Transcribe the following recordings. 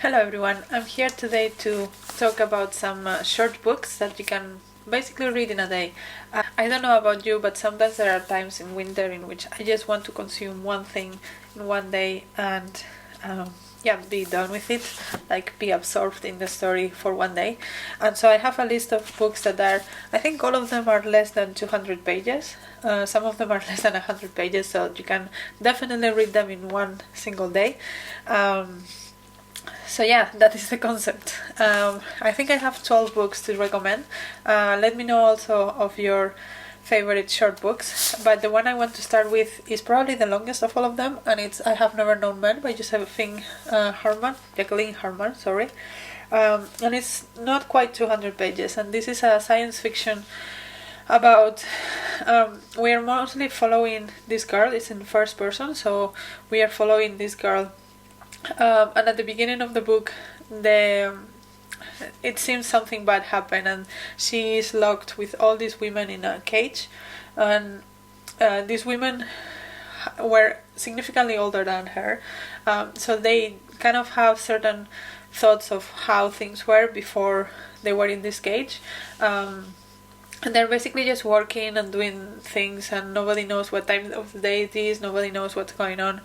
Hello everyone, I'm here today to talk about some short books that you can basically read in a day. I don't know about you, but sometimes there are times in winter in which I just want to consume one thing in one day and be done with it, like be absorbed in the story for one day. And so I have a list of books that are, I think all of them are less than 200 pages. Some of them are less than 100 pages, so you can definitely read them in one single day. So yeah, that is the concept. I think I have 12 books to recommend. Let me know also of your favorite short books. But the one I want to start with is probably the longest of all of them, and it's I Have Never Known Men by Jacqueline Harpman, sorry. And it's not quite 200 pages, and this is a science fiction about we are mostly following this girl. It's in first person, so we are following this girl. And at the beginning of the book, it seems something bad happened, and she is locked with all these women in a cage, and these women were significantly older than her, so they kind of have certain thoughts of how things were before they were in this cage. And they're basically just working and doing things, and nobody knows what time of the day it is, nobody knows what's going on.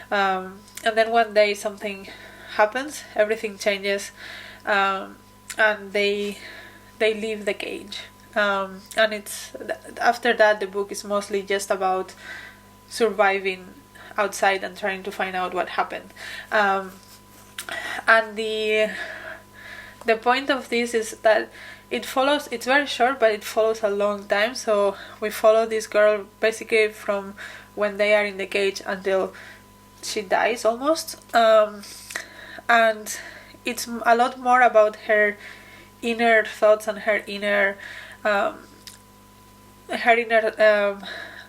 And then one day something happens, everything changes, and they leave the cage. And it's after that the book is mostly just about surviving outside and trying to find out what happened. And the point of this is that it's very short, but it follows a long time. So we follow this girl basically from when they are in the cage until she dies almost. And it's a lot more about her inner thoughts and her inner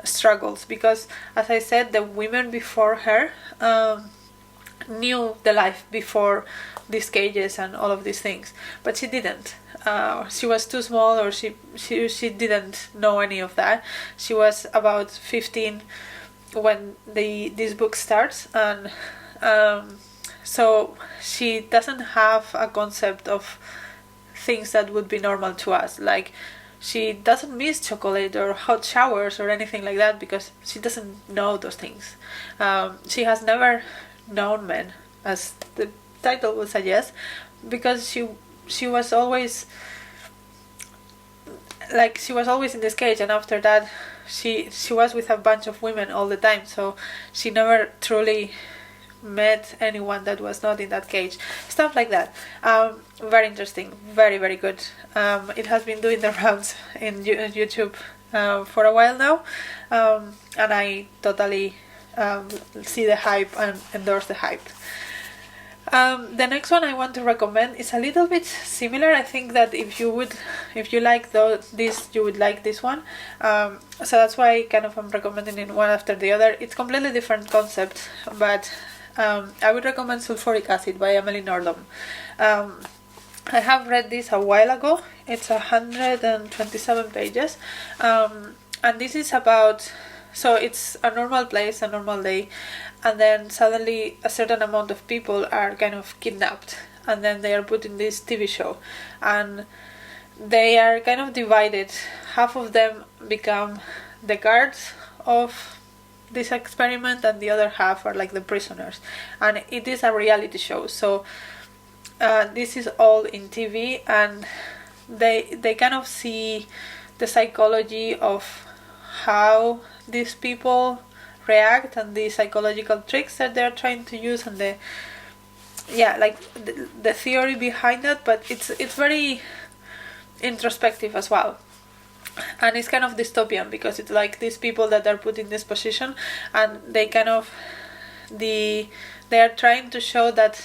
struggles, because as I said, the women before her knew the life before these cages and all of these things, but she didn't. She was too small, or she didn't know any of that. She was about 15 when this book starts, and so she doesn't have a concept of things that would be normal to us. Like, she doesn't miss chocolate or hot showers or anything like that, because she doesn't know those things. She has never known men, as the title would suggest, because she was always in this cage, and after that she was with a bunch of women all the time, so she never truly met anyone that was not in that cage. Stuff like that. Very interesting, very, very good. It has been doing the rounds in YouTube for a while now, and I totally see the hype and endorse the hype. The next one I want to recommend is a little bit similar. I think that if you like this, you would like this one. So that's why I kind of am recommending it one after the other. It's completely different concept, but I would recommend Sulphuric Acid by Amelie Northomb. I have read this a while ago. It's 127 pages, and this is about. So it's a normal place, a normal day, and then suddenly a certain amount of people are kind of kidnapped, and then they are put in this TV show, and they are kind of divided. Half of them become the guards of this experiment, and the other half are like the prisoners, and it is a reality show. So this is all in TV, and they kind of see the psychology of how these people react and the psychological tricks that they're trying to use, and the theory behind it. But it's very introspective as well, and it's kind of dystopian, because it's like these people that are put in this position, and they kind of they are trying to show that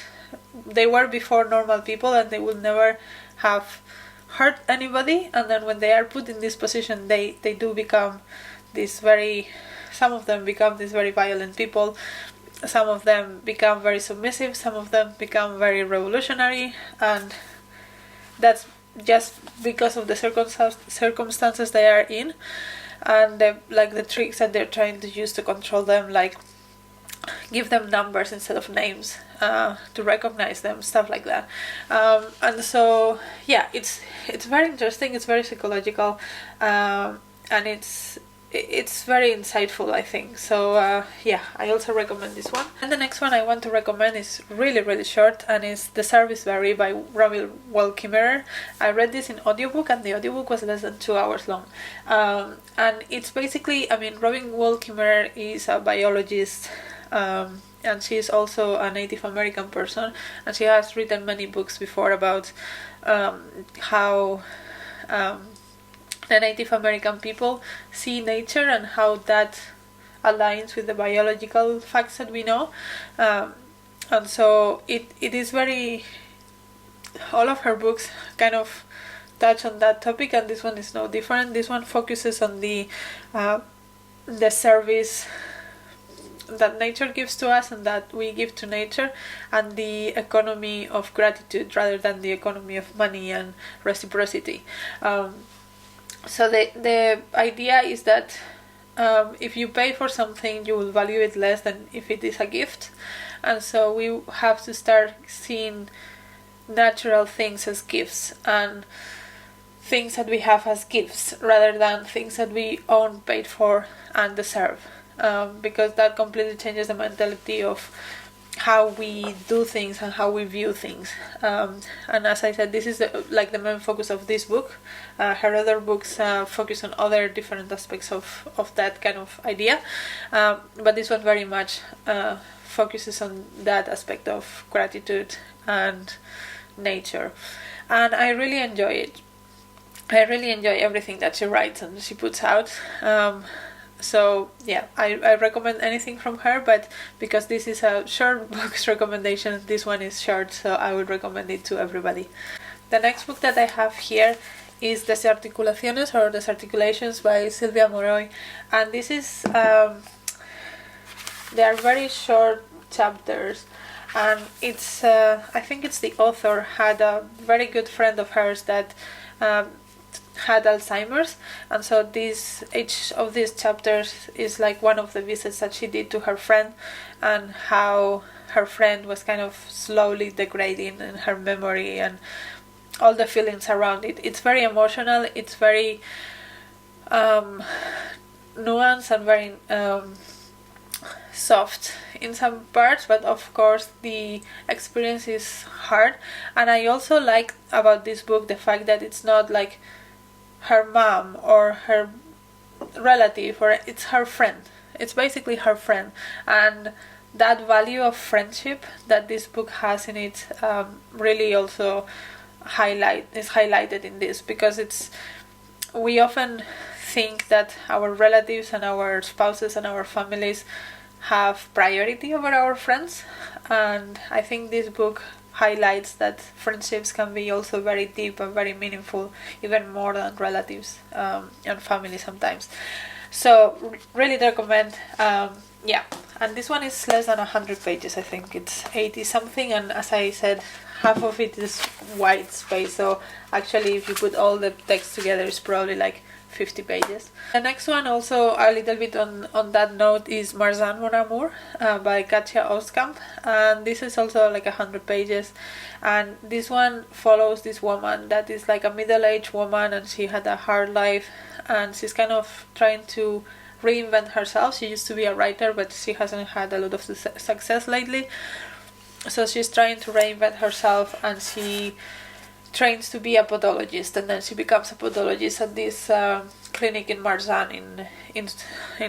they were before normal people and they will never have hurt anybody, and then when they are put in this position, they do become some of them become these very violent people, some of them become very submissive, some of them become very revolutionary, and that's just because of the circumstances they are in, and the tricks that they're trying to use to control them. Like, give them numbers instead of names to recognize them, stuff like that. And so yeah, it's very interesting, it's very psychological, and it's very insightful, I think. So yeah, I also recommend this one. And the next one I want to recommend is really short, and it's The Serviceberry by Robin Wall-Kimmerer. I read this in audiobook, and the audiobook was less than 2 hours long. And it's basically, I mean, Robin Wall-Kimmerer is a biologist, and she is also a Native American person, and she has written many books before about how the Native American people see nature and how that aligns with the biological facts that we know. And so it is very, all of her books kind of touch on that topic, and this one is no different. This one focuses on the service that nature gives to us and that we give to nature, and the economy of gratitude rather than the economy of money and reciprocity. So the idea is that if you pay for something, you will value it less than if it is a gift. And so we have to start seeing natural things as gifts, and things that we have as gifts, rather than things that we own, paid for, and deserve. Because that completely changes the mentality of how we do things and how we view things. And as I said, this is the main focus of this book. Her other books focus on other different aspects of that kind of idea, but this one very much focuses on that aspect of gratitude and nature, and I really enjoy it. I really enjoy everything that she writes and she puts out. So yeah, I recommend anything from her, but because this is a short book's recommendation, this one is short, so I would recommend it to everybody. The next book that I have here is Dislocations or Dislocations by Sylvia Molloy, and this is they are very short chapters, and it's I think it's the author had a very good friend of hers that had Alzheimer's, and so each of these chapters is like one of the visits that she did to her friend, and how her friend was kind of slowly degrading in her memory and all the feelings around it. It's very emotional, it's very nuanced and very soft in some parts, but of course the experience is hard. And I also like about this book the fact that it's not like her mom or her relative, or it's her friend. It's basically her friend, and that value of friendship that this book has in it really also is highlighted in this, because we often think that our relatives and our spouses and our families have priority over our friends, and I think this book highlights that friendships can be also very deep and very meaningful, even more than relatives and family sometimes. So really recommend. Yeah, and this one is less than 100 pages. I think it's 80 something, and as I said, half of it is white space, so actually if you put all the text together, it's probably like 50 pages. The next one, also a little bit on that note, is Marzhan, Mon Amour by Katia Oskamp, and this is also like 100 pages, and this one follows this woman that is like a middle-aged woman, and she had a hard life, and she's kind of trying to reinvent herself. She used to be a writer, but she hasn't had a lot of success lately, so she's trying to reinvent herself, and she trains to be a podologist, and then she becomes a podologist at this clinic in Marzhan in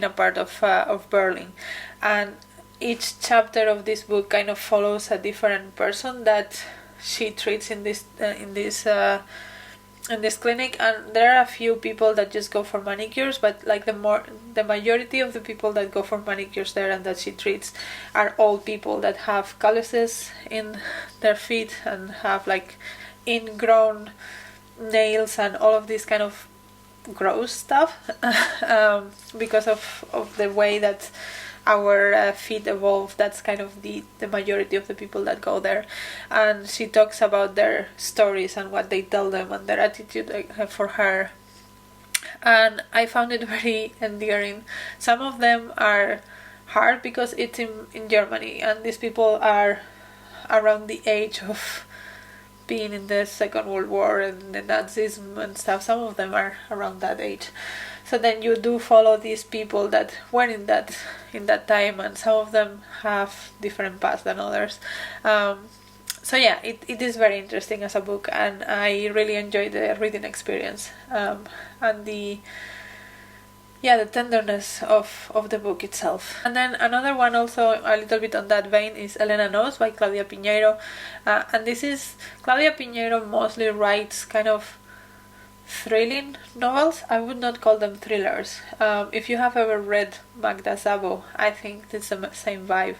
a part of Berlin. And each chapter of this book kind of follows a different person that she treats in this clinic, and there are a few people that just go for manicures, but like the majority of the people that go for manicures there and that she treats are old people that have calluses in their feet and have like ingrown nails and all of this kind of gross stuff because of the way that our feet evolve. That's kind of the majority of the people that go there, and she talks about their stories and what they tell them and their attitude for her, and I found it very endearing. Some of them are hard because it's in Germany, and these people are around the age of being in the Second World War and the Nazism and stuff. Some of them are around that age. So then you do follow these people that were in that time, and some of them have different paths than others. So yeah, it is very interesting as a book, and I really enjoyed the reading experience, and the tenderness of the book itself. And then another one also a little bit on that vein is Elena Knows by Claudia Piñeiro. And this is, Claudia Piñeiro mostly writes kind of thrilling novels. I would not call them thrillers. If you have ever read Magda Szabo, I think it's the same vibe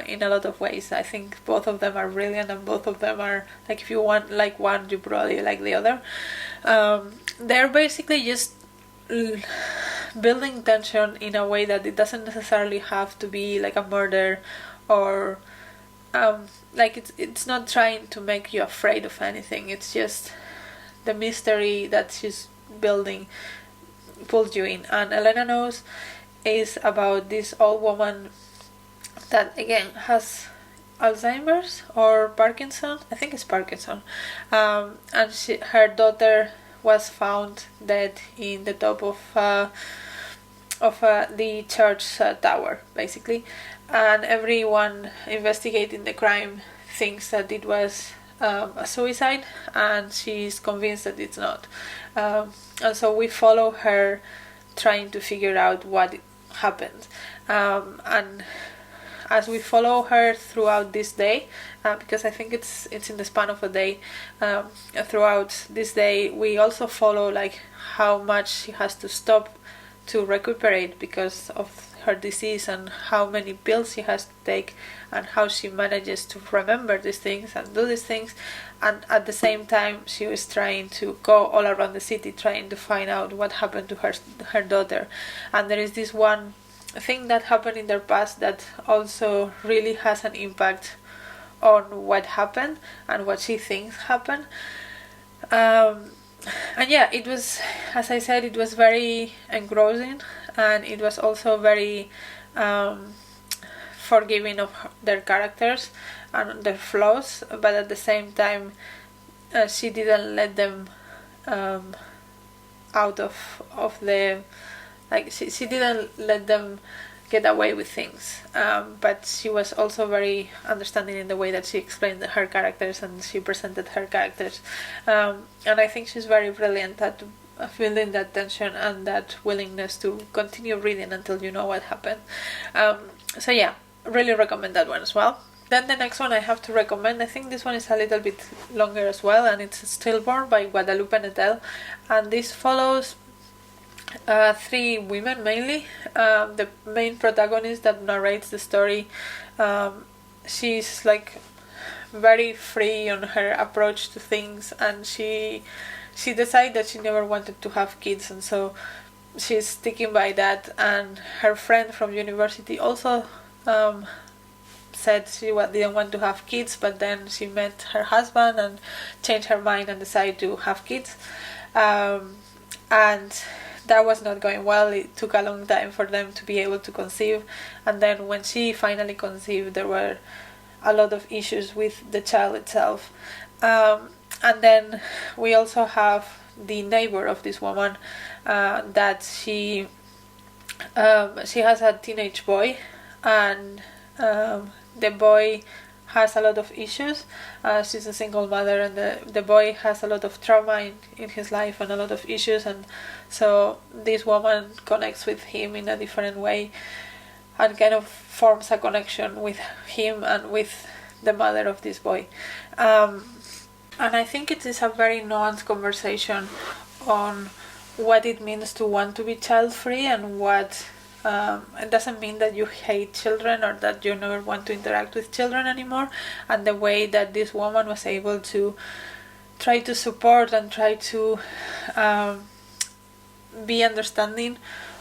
in a lot of ways. I think both of them are brilliant, and both of them are, like, if you want like one, you probably like the other. They're basically just building tension in a way that it doesn't necessarily have to be like a murder, or like it's not trying to make you afraid of anything. It's just the mystery that she's building pulls you in. And Elena Knows is about this old woman that again has Alzheimer's or Parkinson. I think it's Parkinson. And her daughter was found dead in the top of the church tower, basically, and everyone investigating the crime thinks that it was a suicide, and she's convinced that it's not. And so we follow her trying to figure out what happened, and as we follow her throughout this day, because I think it's in the span of a day, throughout this day we also follow like how much she has to stop to recuperate because of her disease, and how many pills she has to take, and how she manages to remember these things and do these things. And at the same time she was trying to go all around the city trying to find out what happened to her daughter. And there is this one thing that happened in their past that also really has an impact on what happened and what she thinks happened. And yeah, it was, as I said, it was very engrossing, and it was also very forgiving of their characters and their flaws, but at the same time she didn't let them out of the, like, she didn't let them get away with things, but she was also very understanding in the way that she explained her characters and she presented her characters, and I think she's very brilliant at building that tension and that willingness to continue reading until you know what happened. So yeah, really recommend that one as well. Then the next one I have to recommend, I think this one is a little bit longer as well, and it's Stillborn by Guadalupe Nettel, and this follows 3 women mainly. The main protagonist that narrates the story, she's like very free on her approach to things, and she decided that she never wanted to have kids, and so she's sticking by that. And her friend from university also said she didn't want to have kids, but then she met her husband and changed her mind and decided to have kids, and that was not going well. It took a long time for them to be able to conceive, and then when she finally conceived there were a lot of issues with the child itself. And then we also have the neighbor of this woman, that she has a teenage boy, and the boy has a lot of issues. She's a single mother, and the boy has a lot of trauma in his life and a lot of issues, and so this woman connects with him in a different way and kind of forms a connection with him and with the mother of this boy. And I think it is a very nuanced conversation on what it means to want to be child-free, and what it doesn't mean that you hate children or that you never want to interact with children anymore, and the way that this woman was able to try to support and try to be understanding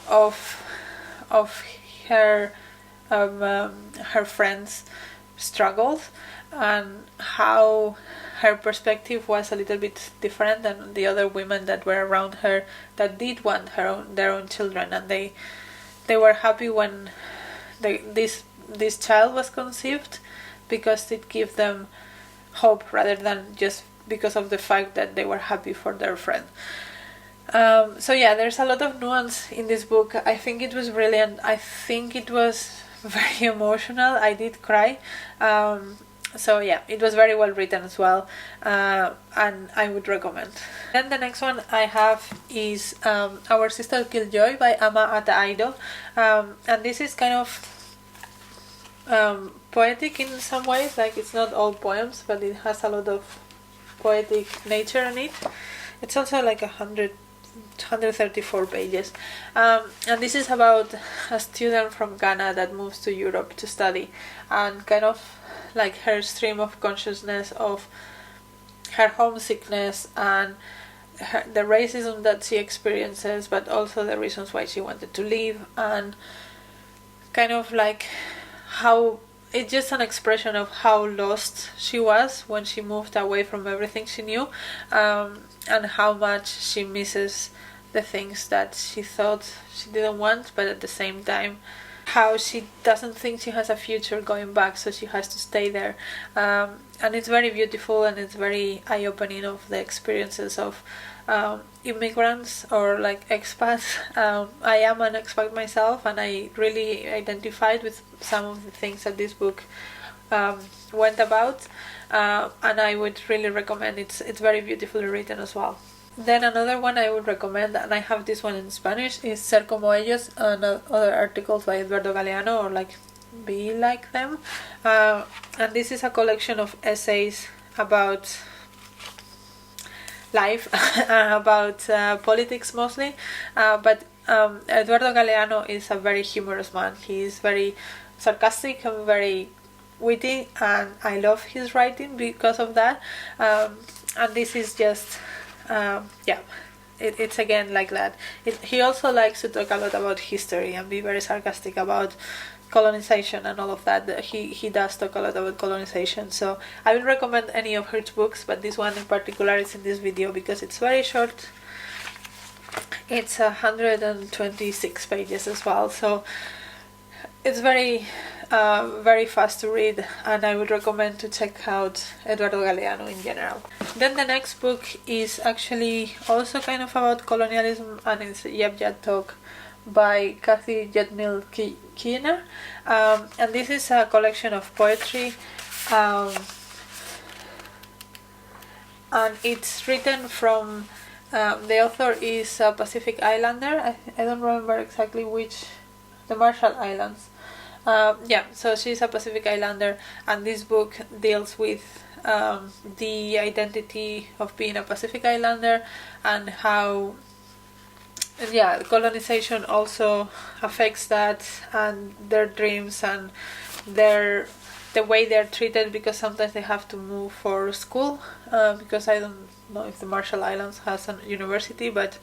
of her friends' struggles, and how her perspective was a little bit different than the other women that were around her that did want their own children, and they were happy when this child was conceived, because it gave them hope rather than just because of the fact that they were happy for their friend. So yeah, there's a lot of nuance in this book. I think it was brilliant. I think it was very emotional. I did cry. So yeah, it was very well written as well, and I would recommend. Then the next one I have is Our Sister Killjoy by Ama Ata Aidoo, and this is kind of poetic in some ways. Like, it's not all poems, but it has a lot of poetic nature in it. It's also like 134 pages, and this is about a student from Ghana that moves to Europe to study, and kind of like her stream of consciousness of her homesickness and the racism that she experiences, but also the reasons why she wanted to leave, and kind of like how it's just an expression of how lost she was when she moved away from everything she knew, and how much she misses the things that she thought she didn't want, but at the same time how she doesn't think she has a future going back, so she has to stay there. And it's very beautiful, and it's very eye-opening of the experiences of immigrants or like expats. I am an expat myself, and I really identified with some of the things that this book went about, and I would really recommend it. It's very beautifully written as well. Then another one I would recommend, and I have this one in Spanish, is Ser como ellos, and other articles by Eduardo Galeano, or like Be Like Them. And this is a collection of essays about life, about politics mostly, but Eduardo Galeano is a very humorous man. He is very sarcastic and very witty, and I love his writing because of that. And this is just it's again like that. He also likes to talk a lot about history and be very sarcastic about colonization and all of that. He does talk a lot about colonization, so I will recommend any of his books, but this one in particular is in this video because it's very short. It's 126 pages as well, so it's very very fast to read, and I would recommend to check out Eduardo Galeano in general. Then the next book is actually also kind of about colonialism, and it's Iep Jaltok by Kathy Jetn il-Kijiner, and this is a collection of poetry, and it's written from the author is a Pacific Islander. I don't remember exactly which, the Marshall Islands. So she's a Pacific Islander, and this book deals with the identity of being a Pacific Islander, and how colonization also affects that, and their dreams, and the way they're treated, because sometimes they have to move for school, because I don't know if the Marshall Islands has a university, but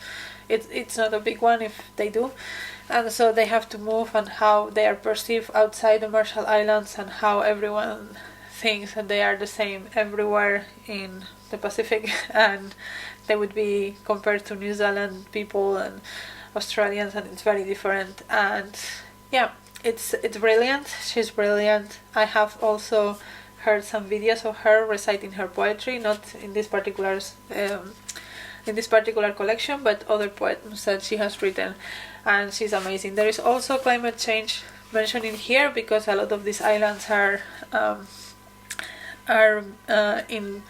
it's not a big one if they do. And so they have to move, and how they are perceived outside the Marshall Islands, and how everyone thinks that they are the same everywhere in the Pacific, and they would be compared to New Zealand people and Australians, and it's very different. And it's brilliant. She's brilliant. I have also heard some videos of her reciting her poetry, not in this particular collection, but other poems that she has written, and she's amazing. There is also climate change mentioned in here, because a lot of these islands are in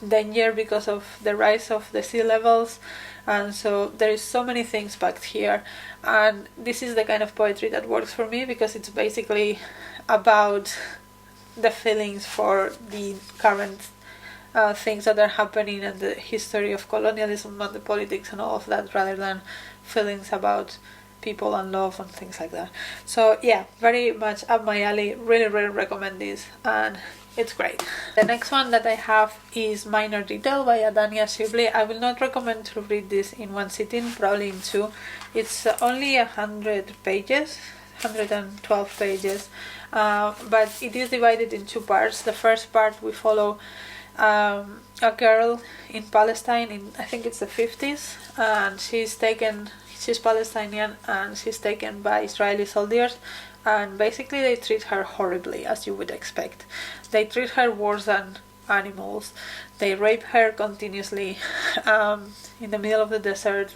danger because of the rise of the sea levels, and so there is so many things packed here. And this is the kind of poetry that works for me, because it's basically about the feelings for the current things that are happening, and the history of colonialism and the politics and all of that, rather than feelings about people and love and things like that. So very much up my alley. Really recommend this, and it's great. The next one that I have is Minor Detail by Adania Shibli. I will not recommend to read this in one sitting, probably in two. It's only 100 pages, 112 pages, but it is divided in two parts. The first part we follow a girl in Palestine in, I think it's the 50s, and she's Palestinian, and she's taken by Israeli soldiers and basically they treat her horribly, as you would expect. They treat her worse than animals. They rape her continuously in the middle of the desert.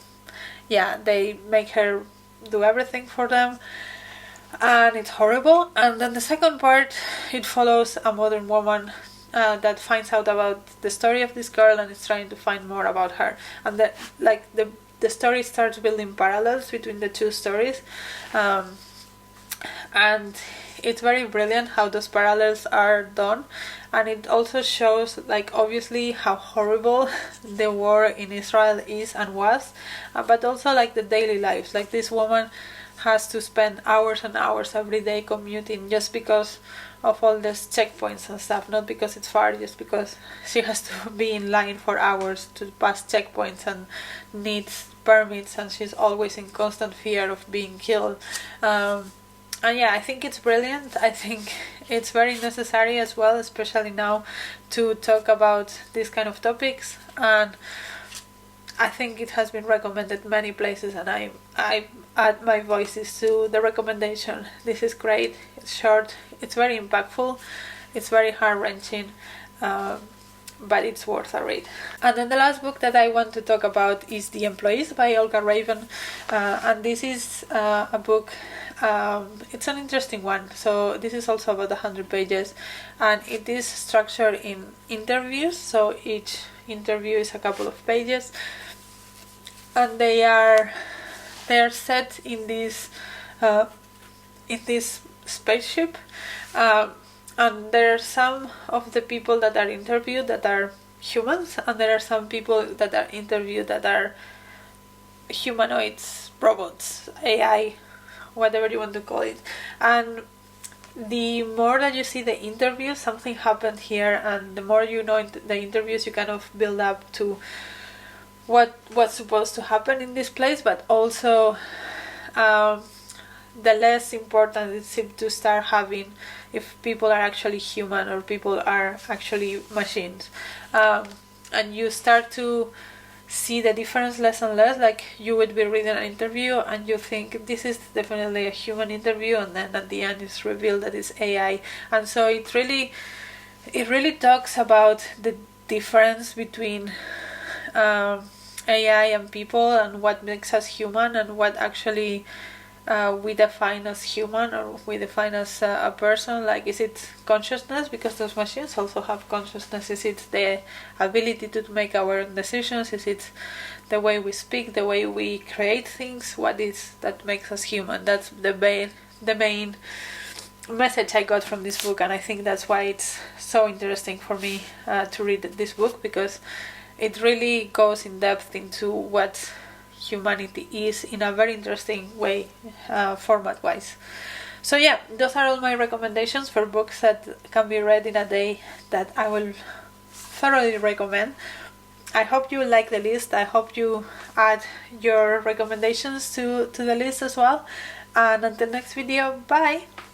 Yeah, they make her do everything for them, and it's horrible. And then the second part, it follows a modern woman that finds out about the story of this girl and is trying to find more about her. And the story starts building parallels between the two stories, and it's very brilliant how those parallels are done. And it also shows, like, obviously how horrible the war in Israel is and was, but also like the daily lives. Like, this woman has to spend hours and hours every day commuting just because of all these checkpoints and stuff, not because it's far, just because she has to be in line for hours to pass checkpoints and needs permits, and she's always in constant fear of being killed. And yeah, I think it's brilliant. I think it's very necessary as well, especially now, to talk about these kind of topics. And I think it has been recommended many places, and I add my voices to the recommendation. This is great. It's short. It's very impactful. It's very heart-wrenching. But it's worth a read. And then the last book that I want to talk about is The Employees by Olga Ravn. And this is a book, it's an interesting one. So this is also about 100 pages, and it is structured in interviews. So each interview is a couple of pages, and they are set in this spaceship. And there are some of the people that are interviewed that are humans, and there are some people that are interviewed that are humanoids, robots, AI, whatever you want to call it. And the more that you see the interviews, something happened here, and the more you know the interviews, you kind of build up to what's supposed to happen in this place, but also the less important it seems to start having if people are actually human or people are actually machines. And you start to see the difference less and less. Like, you would be reading an interview and you think this is definitely a human interview, and then at the end it's revealed that it's AI. And so it really talks about the difference between AI and people, and what makes us human, and what actually we define as human, or we define as a person. Like, is it consciousness, because those machines also have consciousness? Is it the ability to make our own decisions? Is it the way we speak, the way we create things? What is that makes us human? That's the main message I got from this book, and I think that's why it's so interesting for me to read this book, because it really goes in depth into what humanity is in a very interesting way, format wise. So yeah, those are all my recommendations for books that can be read in a day, that I will thoroughly recommend. I hope you like the list. I hope you add your recommendations to the list as well. And until next video, bye!